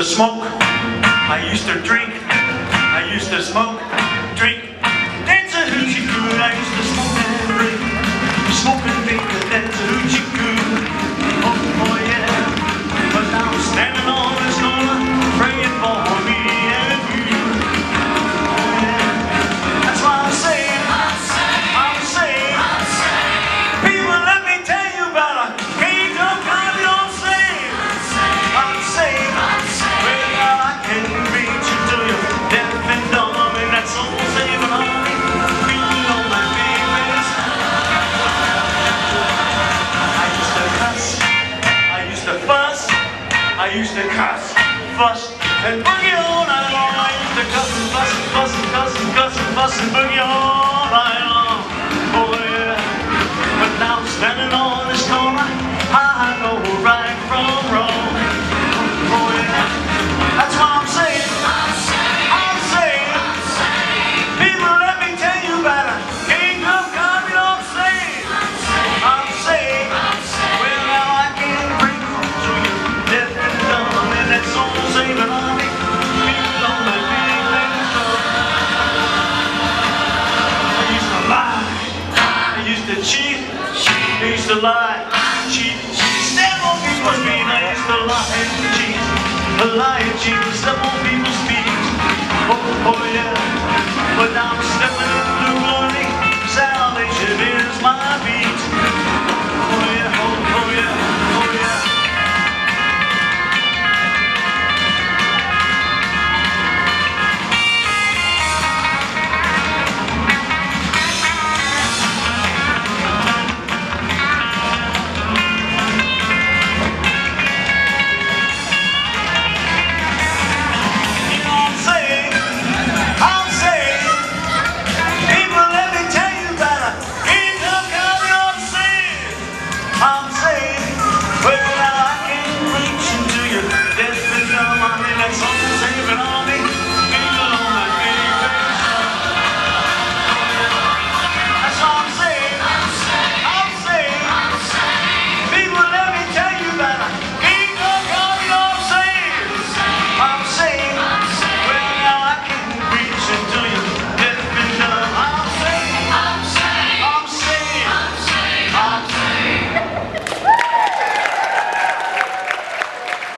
Smoke, I used to drink, I used to smoke, drink, dance a hoochie coo. I used to smoke and drink, smoke and drink, dance a hoochie coo. Oh yeah, but now I'm standing on this corner, praying for me and you. Oh yeah, that's why I'm saying, people, let me tell you about a king of country on sing. I'm saying. Can reach you till you're deaf and dumb, and that's all saving honey. Beating on my babies. I used to cuss, I used to fuss, I used to cuss, fuss, and boogie all night long. I used to cuss and fuss and fuss and cuss and cuss and fuss and boogie all night long. Oh yeah, but now I'm standing on this corner, I know right from wrong. Oh yeah. That's why I'm saying, people, let me tell you about a king of country on sing. I'm saying, well now I can bring you to you deaf and dumb, and that's all saving honey. People on that big lady drum. I used to lie, I used to cheat, I used to lie, cheat, step on people's feet. I used to lie and cheat. A lying cheat, step on people's feet. Oh yeah, but now I'm stepping into glory. Salvation is my beat.